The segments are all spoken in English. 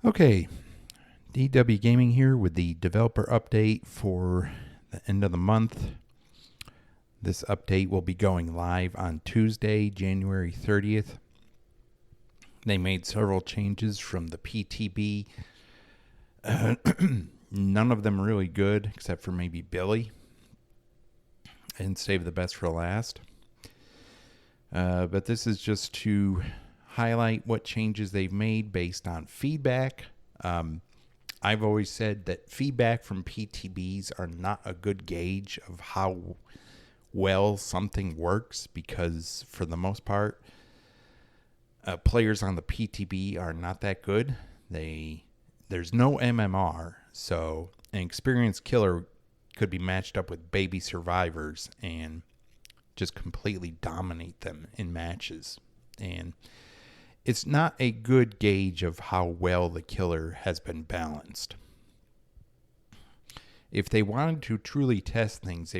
Okay, DW Gaming here with the developer update for the end of the month. This update will be going live on Tuesday, January 30th. They made several changes from the PTB. None of them really good, except for maybe Billy. And save the best for last. But this is just to highlight what changes they've made based on feedback. I've always said that feedback from PTBs are not a good gauge of how well something works because, for the most part, players on the PTB are not that good. There's no MMR, so an experienced killer could be matched up with baby survivors and just completely dominate them in matches. And it's not a good gauge of how well the killer has been balanced. If they wanted to truly test things,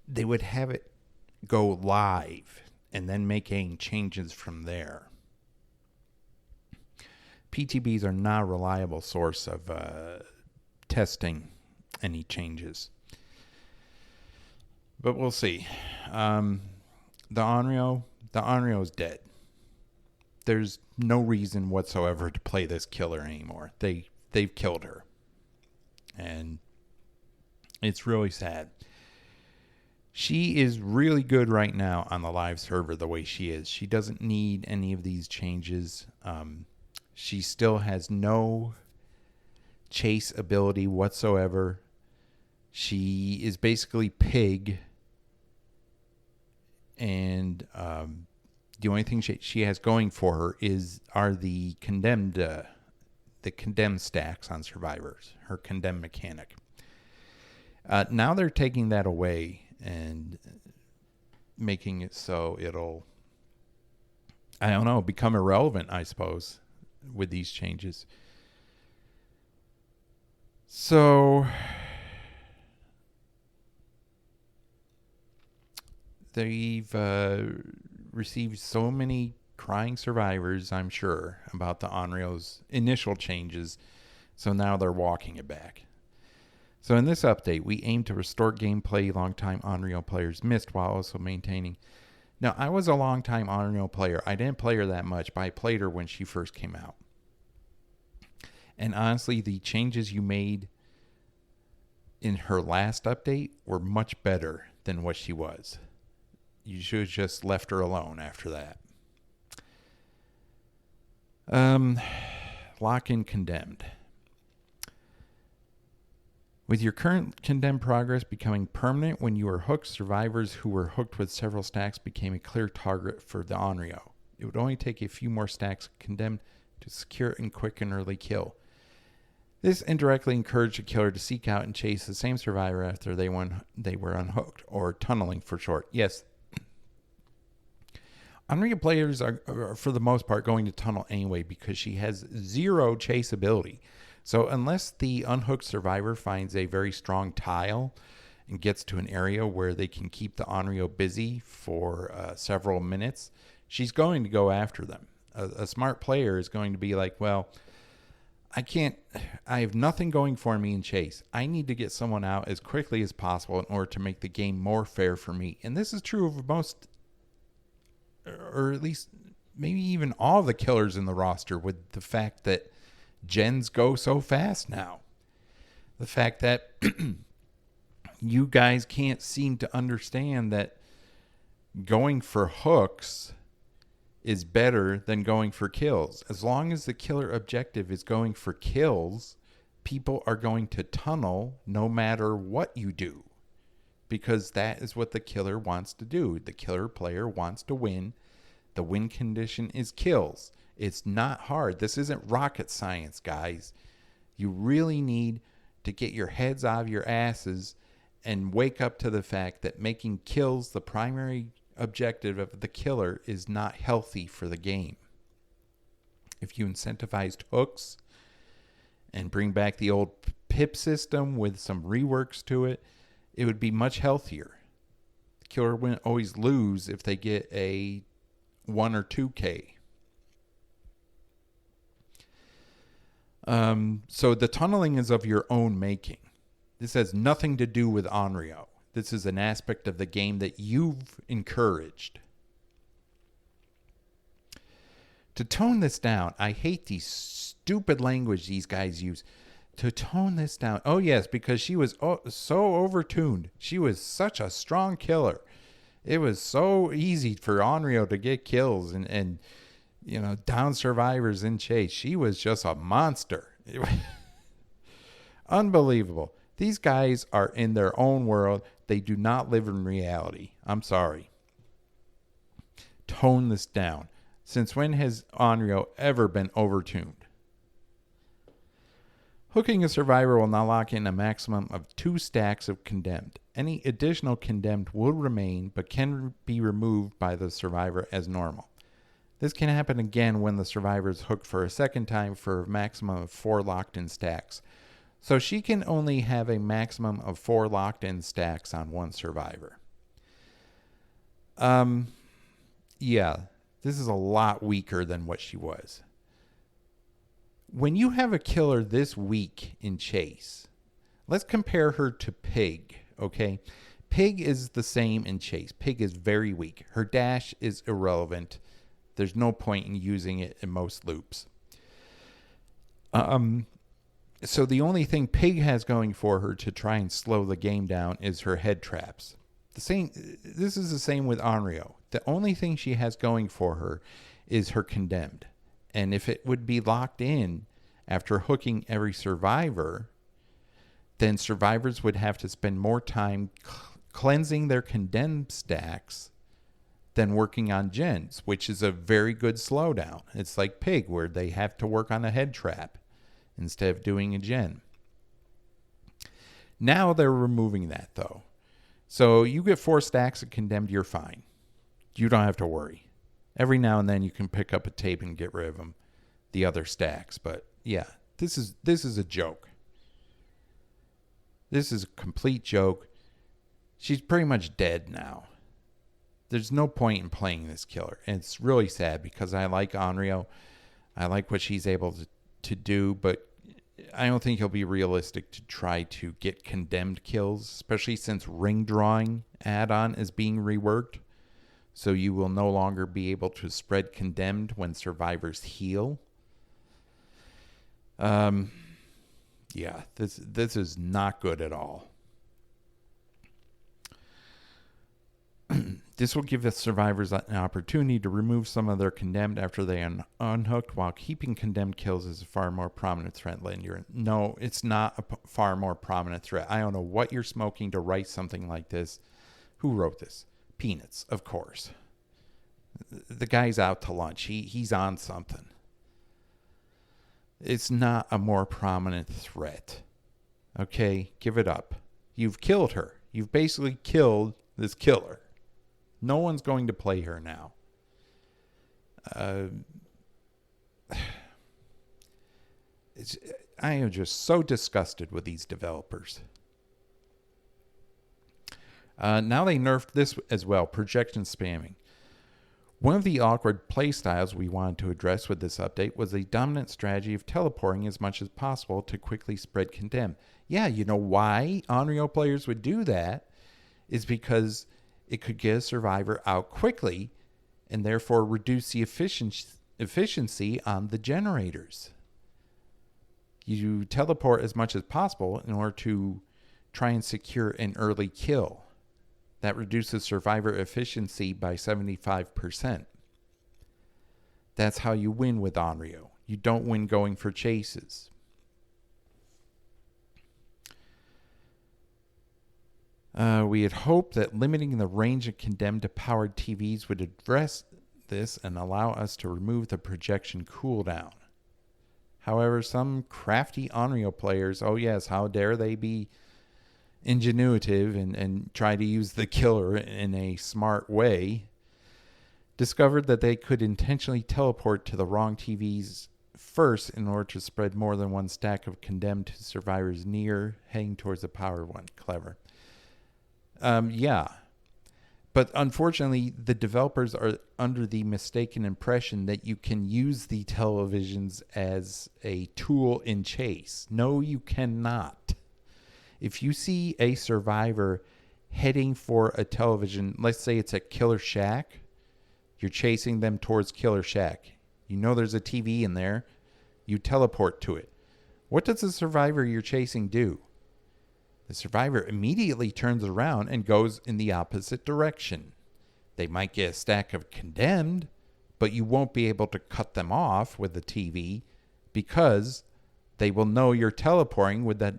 they would have it go live and then making changes from there. PTBs are not a reliable source of testing any changes. But we'll see. The Onryo is dead. There's no reason whatsoever to play this killer anymore. They've killed her. And it's really sad. She is really good right now on the live server the way she is. She doesn't need any of these changes. She still has no chase ability whatsoever. She is basically pig. And the only thing she has going for her are the condemned stacks on survivors, her condemned mechanic. Now they're taking that away and making it so it'll, I don't know, become irrelevant, I suppose, with these changes. So they've received so many crying survivors, I'm sure, about the Onryo's initial changes. So now they're walking it back. So in this update, we aim to restore gameplay longtime Onryo players missed while also maintaining. Now, I was a longtime Onryo player. I didn't play her that much, but I played her when she first came out. And honestly, the changes you made in her last update were much better than what she was. You should have just left her alone after that. Lock-in condemned. With your current condemned progress becoming permanent when you were hooked, survivors who were hooked with several stacks became a clear target for the Onryo. It would only take a few more stacks condemned to secure and quick an early kill. This indirectly encouraged the killer to seek out and chase the same survivor after they were unhooked, or tunneling for short. Yes, Onryo players are, for the most part, going to tunnel anyway because she has zero chase ability. So unless the unhooked survivor finds a very strong tile and gets to an area where they can keep the Onryo busy for several minutes, she's going to go after them. A smart player is going to be like, well, I have nothing going for me in chase. I need to get someone out as quickly as possible in order to make the game more fair for me. And this is true of most, or at least maybe even all the killers in the roster, with the fact that gens go so fast now. The fact that you guys can't seem to understand that going for hooks is better than going for kills. As long as the killer objective is going for kills, people are going to tunnel no matter what you do, because that is what the killer wants to do. The killer player wants to win. The win condition is kills. It's not hard. This isn't rocket science, guys. You really need to get your heads out of your asses and wake up to the fact that making kills the primary objective of the killer is not healthy for the game. If you incentivized hooks and bring back the old pip system with some reworks to it, it would be much healthier. The killer wouldn't always lose if they get a 1 or 2K. So the tunneling is of your own making. This has nothing to do with Onryo. This is an aspect of the game that you've encouraged. To tone this down, I hate these stupid language these guys use. To tone this down. Oh, yes, because she was so overtuned. She was such a strong killer. It was so easy for Onryo to get kills and down survivors in chase. She was just a monster. Unbelievable. These guys are in their own world. They do not live in reality. I'm sorry. Tone this down. Since when has Onryo ever been overtuned? Hooking a survivor will now lock in a maximum of 2 stacks of condemned. Any additional condemned will remain, but can be removed by the survivor as normal. This can happen again when the survivor is hooked for a second time for a maximum of 4 locked-in stacks. So she can only have a maximum of 4 locked-in stacks on one survivor. Yeah, this is a lot weaker than what she was. When you have a killer this weak in chase, let's compare her to Pig, okay? Pig is the same in chase. Pig is very weak. Her dash is irrelevant. There's no point in using it in most loops. So the only thing Pig has going for her to try and slow the game down is her head traps. This is the same with Onryo. The only thing she has going for her is her condemned. And if it would be locked in after hooking every survivor, then survivors would have to spend more time cleansing their condemned stacks than working on gens, which is a very good slowdown. It's like Pig, where they have to work on a head trap instead of doing a gen. Now they're removing that, though. So you get 4 stacks of condemned, you're fine. You don't have to worry. Every now and then you can pick up a tape and get rid of them, the other stacks. But yeah, this is a joke. This is a complete joke. She's pretty much dead now. There's no point in playing this killer. And it's really sad because I like Onryo. I like what she's able to do, but I don't think it'll be realistic to try to get condemned kills, especially since ring drawing add-on is being reworked. So you will no longer be able to spread condemned when survivors heal. Yeah, this is not good at all. This will give the survivors an opportunity to remove some of their condemned after they unhooked, while keeping condemned kills is a far more prominent threat. No, it's not a far more prominent threat. I don't know what you're smoking to write something like this. Who wrote this? Peanuts, of course. The guy's out to lunch. He's on something. It's not a more prominent threat. Okay, give it up. You've killed her. You've basically killed this killer. No one's going to play her now. I am just so disgusted with these developers. Now they nerfed this as well, projection spamming. One of the awkward playstyles we wanted to address with this update was the dominant strategy of teleporting as much as possible to quickly spread condemn. Yeah, you know why Onryo players would do that is because it could get a survivor out quickly and therefore reduce the efficiency on the generators. You teleport as much as possible in order to try and secure an early kill. That reduces survivor efficiency by 75%. That's how you win with Onryo. You don't win going for chases. We had hoped that limiting the range of condemned to powered TVs would address this and allow us to remove the projection cooldown. However, some crafty Onryo players, oh yes, how dare they be ingenuitive and try to use the killer in a smart way, discovered that they could intentionally teleport to the wrong TVs first in order to spread more than one stack of condemned to survivors near, heading towards the powered one. Clever. Yeah. But unfortunately, the developers are under the mistaken impression that you can use the televisions as a tool in chase. No, you cannot. If you see a survivor heading for a television, let's say it's at Killer Shack, you're chasing them towards Killer Shack. You know there's a TV in there. You teleport to it. What does the survivor you're chasing do? The survivor immediately turns around and goes in the opposite direction. They might get a stack of condemned, but you won't be able to cut them off with the TV because they will know you're teleporting with that,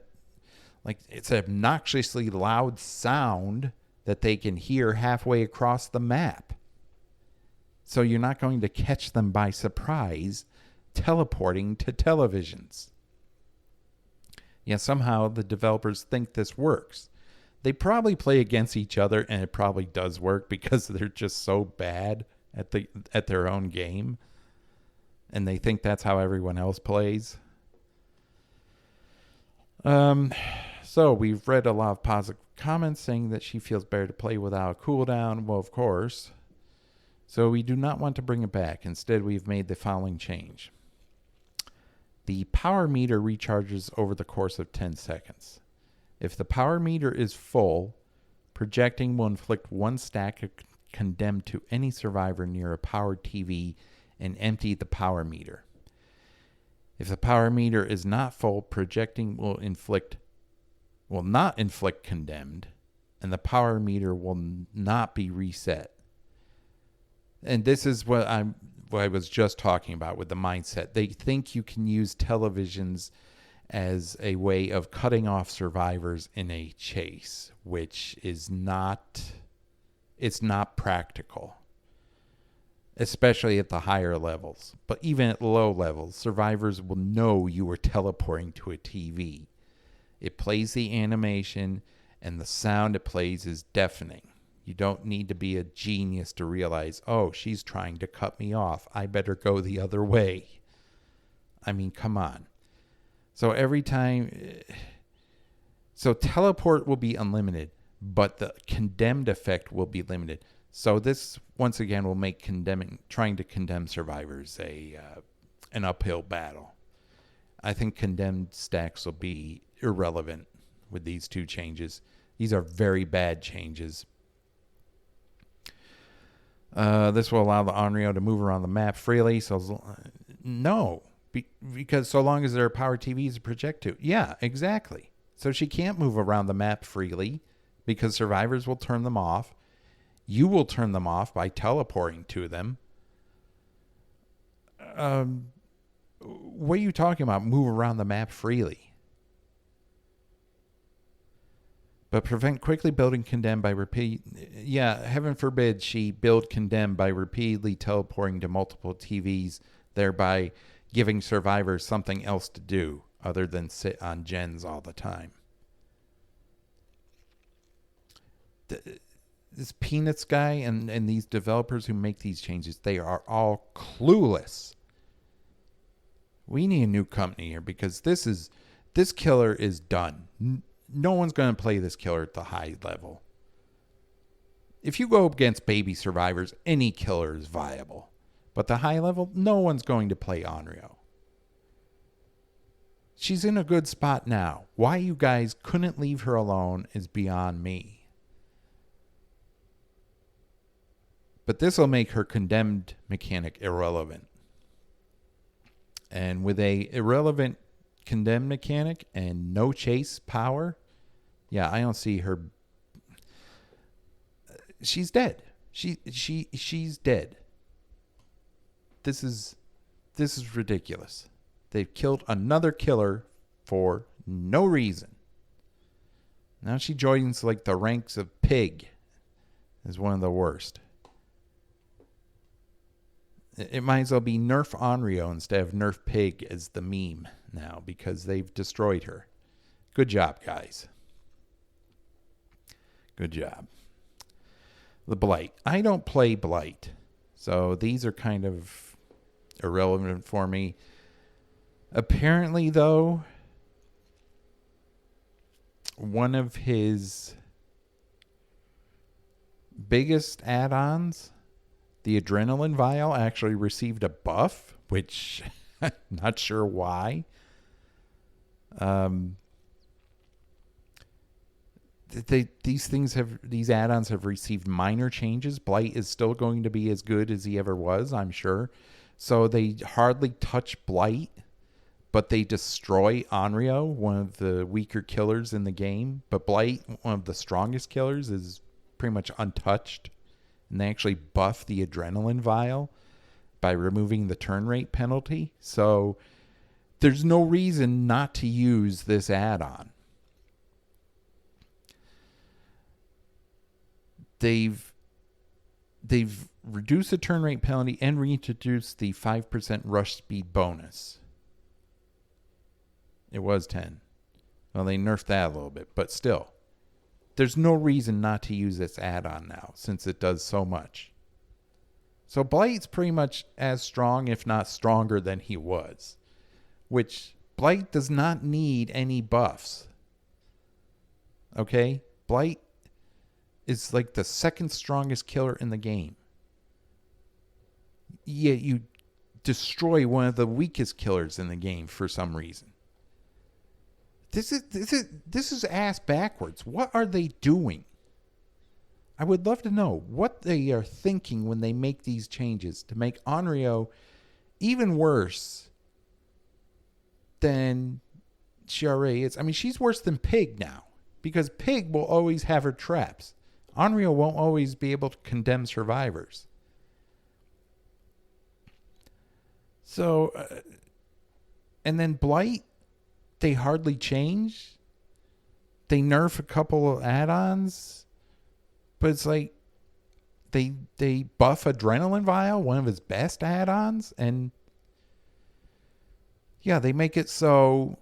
like, it's an obnoxiously loud sound that they can hear halfway across the map. So you're not going to catch them by surprise teleporting to televisions. Yeah, somehow the developers think this works. They probably play against each other, and it probably does work because they're just so bad at their own game, and they think that's how everyone else plays. So we've read a lot of positive comments saying that she feels better to play without a cooldown. Well, of course. So we do not want to bring it back. Instead, we've made the following change. The power meter recharges over the course of 10 seconds. If the power meter is full, projecting will inflict one stack of condemned to any survivor near a powered TV and empty the power meter. If the power meter is not full, projecting will not inflict condemned, and the power meter will not be reset. And this is what I was just talking about with the mindset. They think you can use televisions as a way of cutting off survivors in a chase, which is not practical, especially at the higher levels. But even at low levels, survivors will know you were teleporting to a TV. It plays the animation, and the sound it plays is deafening. You don't need to be a genius to realize, oh, she's trying to cut me off. I better go the other way. I mean, come on. So every time... So teleport will be unlimited, but the condemned effect will be limited. So this, once again, will make trying to condemn survivors an uphill battle. I think condemned stacks will be irrelevant with these two changes. These are very bad changes. This will allow the Onryo to move around the map freely. So, no, because so long as there are power TVs to project to. Yeah, exactly. So she can't move around the map freely because survivors will turn them off. You will turn them off by teleporting to them. What are you talking about? Move around the map freely. But prevent quickly building condemned by heaven forbid she build condemned by repeatedly teleporting to multiple TVs, thereby giving survivors something else to do other than sit on gens all the time. This Peanuts guy and these developers who make these changes, they are all clueless. We need a new company here because this killer is done. No one's going to play this killer at the high level. If you go up against baby survivors, any killer is viable. But the high level, no one's going to play Onryo. She's in a good spot now. Why you guys couldn't leave her alone is beyond me. But this will make her condemned mechanic irrelevant. And with a irrelevant condemned mechanic and no chase power, yeah, I don't see her. She's dead. She's dead. This is ridiculous. They've killed another killer for no reason. Now she joins like the ranks of pig as one of the worst. It might as well be Nerf Onryo instead of Nerf Pig as the meme now because they've destroyed her. Good job, guys. Good job. The Blight. I don't play Blight, so these are kind of irrelevant for me. Apparently, though, one of his biggest add-ons, the adrenaline vial actually received a buff, which I'm not sure why. These add-ons have received minor changes. Blight is still going to be as good as he ever was, I'm sure. So they hardly touch Blight, but they destroy Onryo, one of the weaker killers in the game. But Blight, one of the strongest killers, is pretty much untouched. And they actually buff the adrenaline vial by removing the turn rate penalty. So there's no reason not to use this add-on. They've reduced the turn rate penalty and reintroduced the 5% rush speed bonus. It was 10. Well, they nerfed that a little bit, but still. There's no reason not to use this add-on now, since it does so much. So Blight's pretty much as strong, if not stronger, than he was. Which, Blight does not need any buffs. Okay? Blight is like the second strongest killer in the game. Yet you destroy one of the weakest killers in the game for some reason. This is ass backwards. What are they doing? I would love to know what they are thinking when they make these changes to make Onryo even worse than she already is. I mean, she's worse than Pig now, because Pig will always have her traps. Onryo won't always be able to condemn survivors. So, and then Blight, they hardly change. They nerf a couple of add-ons, but it's like they buff Adrenaline Vial, one of his best add-ons, and yeah, they make it so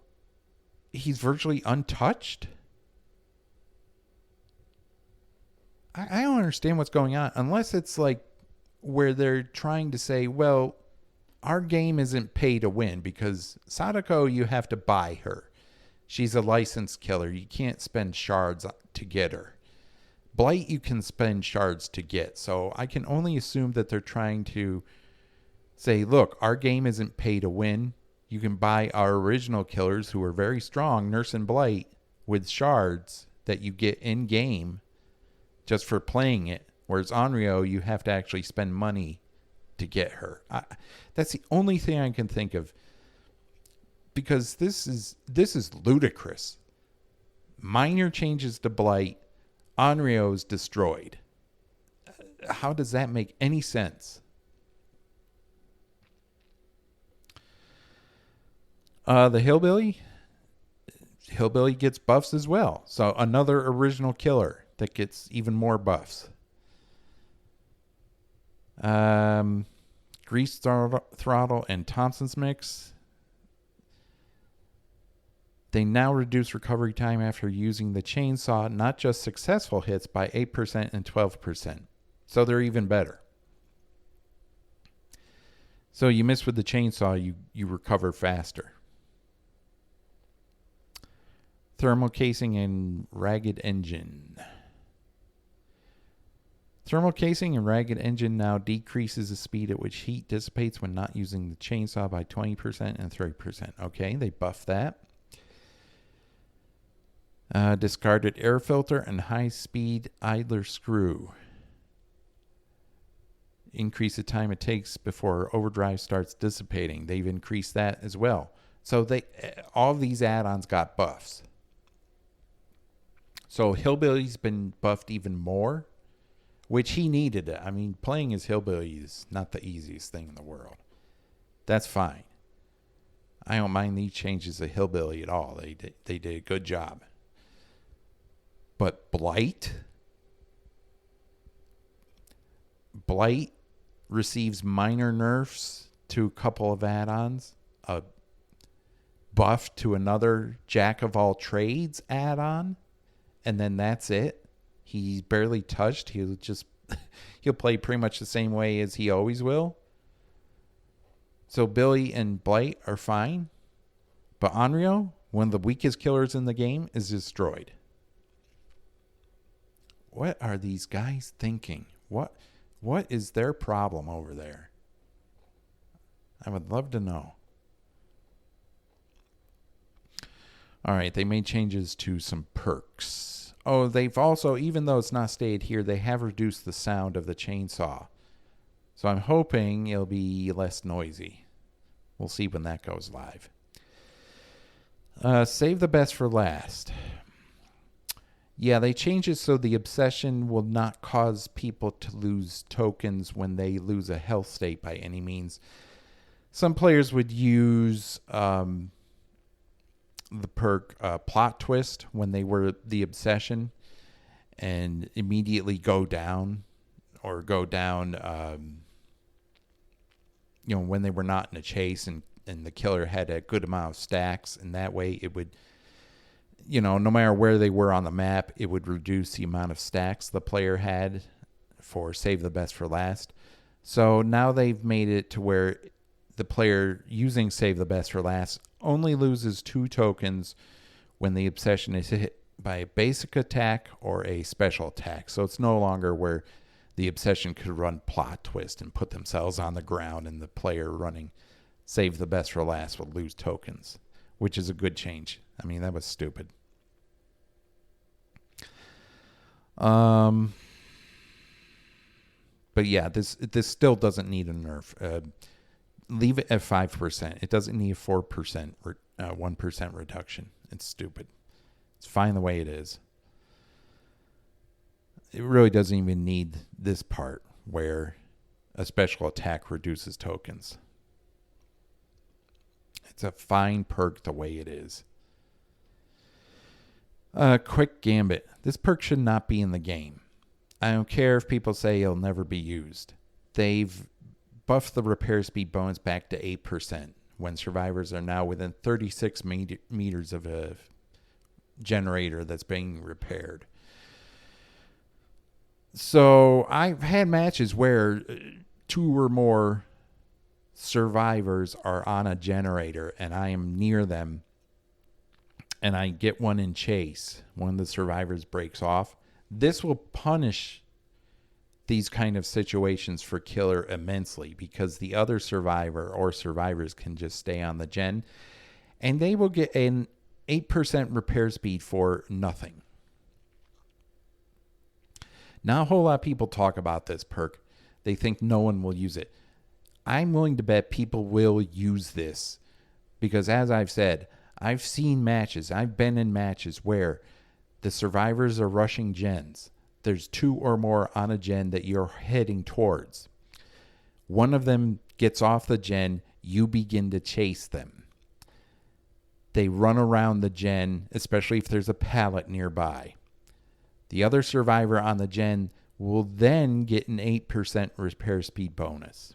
he's virtually untouched. I don't understand what's going on, unless it's like where they're trying to say, well, our game isn't pay to win, because Sadako, you have to buy her. She's a licensed killer. You can't spend shards to get her. Blight, you can spend shards to get. So I can only assume that they're trying to say, look, our game isn't pay to win. You can buy our original killers who are very strong, Nurse and Blight, with shards that you get in-game just for playing it. Whereas Onryo, you have to actually spend money to get her. That's the only thing I can think of, because this is ludicrous. Minor changes to Blight, Onryo's destroyed. How does that make any sense? The Hillbilly gets buffs as well. So another original killer that gets even more buffs. Grease Throttle and Thompson's Mix. They now reduce recovery time after using the chainsaw, not just successful hits, by 8% and 12%. So they're even better. So you miss with the chainsaw, you recover faster. Thermal Casing and Ragged Engine. Thermal Casing and Ragged Engine now decreases the speed at which heat dissipates when not using the chainsaw by 20% and 30%. Okay, they buffed that. Discarded Air Filter and High-Speed Idler Screw. Increase the time it takes before overdrive starts dissipating. They've increased that as well. So all of these add-ons got buffs. So Hillbilly's been buffed even more, which he needed it. I mean, playing as Hillbilly is not the easiest thing in the world. That's fine. I don't mind these changes to Hillbilly at all. They did a good job. But Blight receives minor nerfs to a couple of add-ons. A buff to another Jack of all trades add-on. And then that's it. He's barely touched. He'll play pretty much the same way as he always will. So Billy and Blight are fine. But Onryo, one of the weakest killers in the game, is destroyed. What are these guys thinking? What is their problem over there? I would love to know. All right, they made changes to some perks. Oh, they've also, even though it's not stated here, they have reduced the sound of the chainsaw. So I'm hoping it'll be less noisy. We'll see when that goes live. Save the best for last. Yeah, they changed it so the obsession will not cause people to lose tokens when they lose a health state by any means. Some players would use the perk plot twist when they were the obsession and immediately go down when they were not in a chase and the killer had a good amount of stacks, and that way it would, no matter where they were on the map, it would reduce the amount of stacks the player had for save the best for last. So now they've made it to where the player using save the best for last only loses 2 tokens when the obsession is hit by a basic attack or a special attack. So it's no longer where the obsession could run plot twist and put themselves on the ground and the player running save the best for last will lose tokens, which is a good change. I mean, that was stupid. But yeah, this still doesn't need a nerf. Leave it at 5%. It doesn't need a 4%, 1% reduction. It's stupid. It's fine the way it is. It really doesn't even need this part where a special attack reduces tokens. It's a fine perk the way it is. Quick Gambit. This perk should not be in the game. I don't care if people say it'll never be used. They've buffed the repair speed bonus back to 8% when survivors are now within 36 meters of a generator that's being repaired. So I've had matches where 2 or more survivors are on a generator and I am near them and I get one in chase. One of the survivors breaks off. This will punish these kind of situations for killer immensely because the other survivor or survivors can just stay on the gen and they will get an 8% repair speed for nothing. Not a whole lot of people talk about this perk. They think no one will use it. I'm willing to bet people will use this because, as I've said, I've seen matches. I've been in matches where the survivors are rushing gens. There's 2 or more on a gen that you're heading towards. One of them gets off the gen. You begin to chase them. They run around the gen, especially if there's a pallet nearby. The other survivor on the gen will then get an 8% repair speed bonus.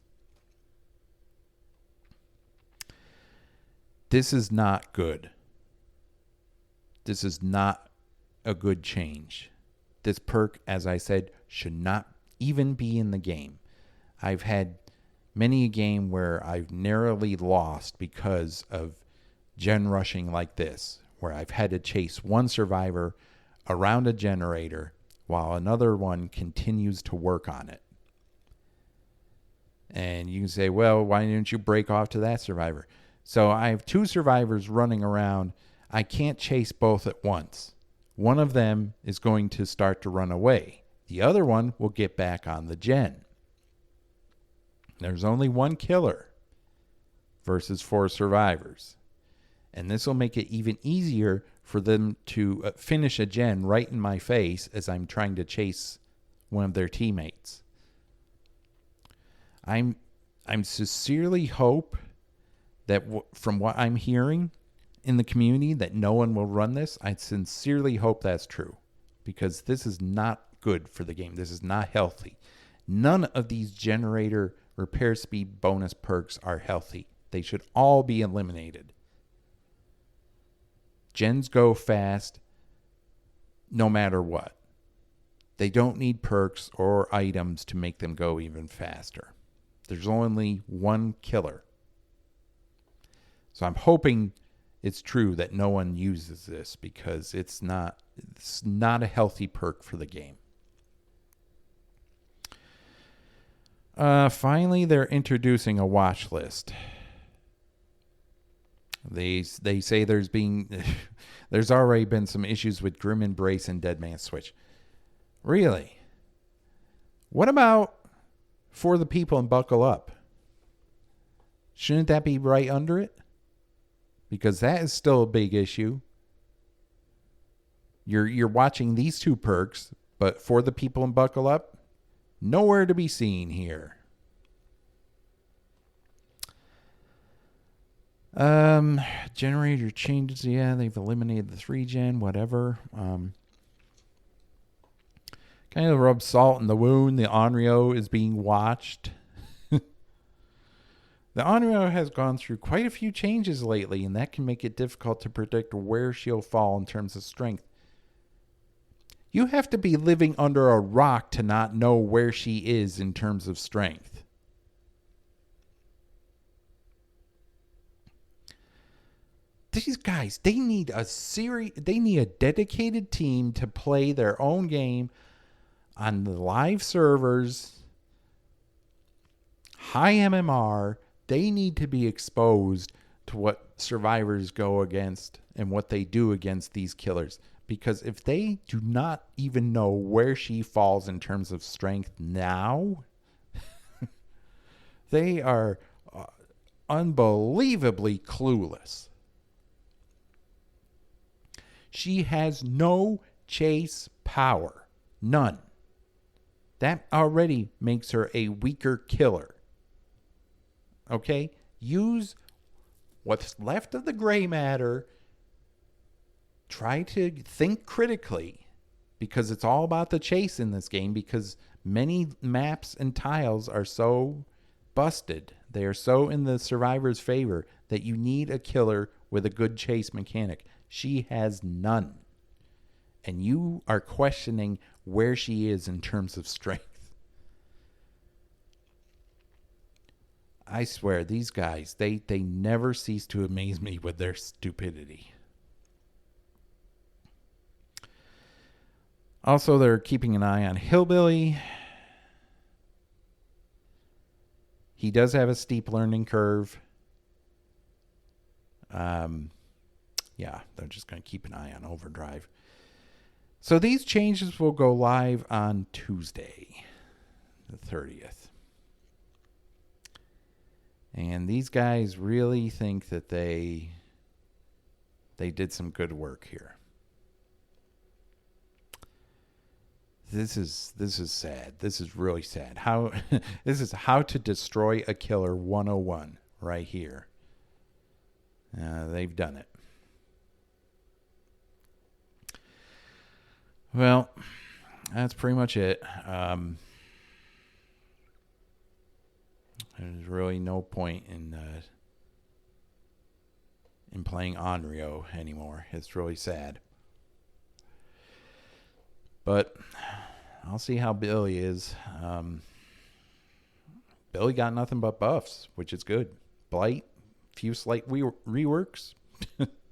This is not good. This is not a good change. This perk, as I said, should not even be in the game. I've had many a game where I've narrowly lost because of gen rushing like this, where I've had to chase one survivor around a generator while another one continues to work on it. And you can say, well, why didn't you break off to that survivor? So I have 2 survivors running around. I can't chase both at once. One of them is going to start to run away. The other one will get back on the gen. There's only 1 killer versus 4 survivors. And this will make it even easier for them to finish a gen right in my face as I'm trying to chase one of their teammates. I'm sincerely hope that from what I'm hearing in the community that no one will run this. I sincerely hope that's true because this is not good for the game. This is not healthy. None of these generator repair speed bonus perks are healthy. They should all be eliminated. Gens go fast no matter what. They don't need perks or items to make them go even faster. There's only 1 killer. So I'm hoping it's true that no one uses this because it's not a healthy perk for the game. Finally, they're introducing a watch list. They say there's already been some issues with Grim Embrace and Dead Man's Switch. Really? What about For the People and Buckle Up? Shouldn't that be right under it? Because that is still a big issue. You're watching these two perks, but For the People and Buckle Up, nowhere to be seen here. Generator changes. Yeah, they've eliminated the 3-gen, whatever. Kind of rub salt in the wound. The Onryo is being watched. The Onryo has gone through quite a few changes lately, and that can make it difficult to predict where she'll fall in terms of strength. You have to be living under a rock to not know where she is in terms of strength. These guys, they need a dedicated team to play their own game on the live servers, high MMR. They need to be exposed to what survivors go against and what they do against these killers. Because if they do not even know where she falls in terms of strength now, they are unbelievably clueless. She has no chase power. None. That already makes her a weaker killer. Okay? Use what's left of the gray matter. Try to think critically, because it's all about the chase in this game, because many maps and tiles are so busted. They are so in the survivor's favor that you need a killer with a good chase mechanic. She has none. And you are questioning where she is in terms of strength. I swear, these guys, they never cease to amaze me with their stupidity. Also, they're keeping an eye on Hillbilly. He does have a steep learning curve. Yeah, they're just going to keep an eye on Overdrive. So these changes will go live on Tuesday, the 30th. And these guys really think that they did some good work here. This is sad. This is really sad. This is how to destroy a killer 101 right here. They've done it. Well, that's pretty much it. There's really no point in playing Onryo anymore. It's really sad. But I'll see how Billy is. Billy got nothing but buffs, which is good. Blight, few slight reworks,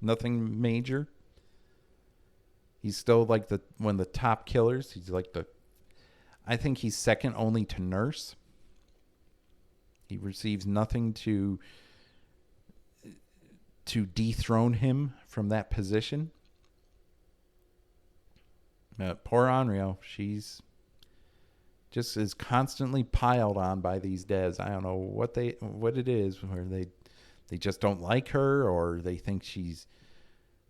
nothing major. He's still like one of the top killers. He's like I think he's second only to Nurse. He receives nothing to dethrone him from that position. Poor Onryo, she's just is constantly piled on by these devs. I don't know what it is, where they just don't like her, or they think she's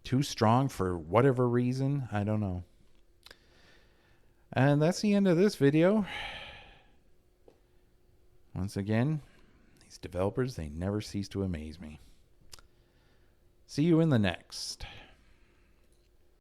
too strong for whatever reason. I don't know. And that's the end of this video. Once again, these developers, they never cease to amaze me. See you in the next.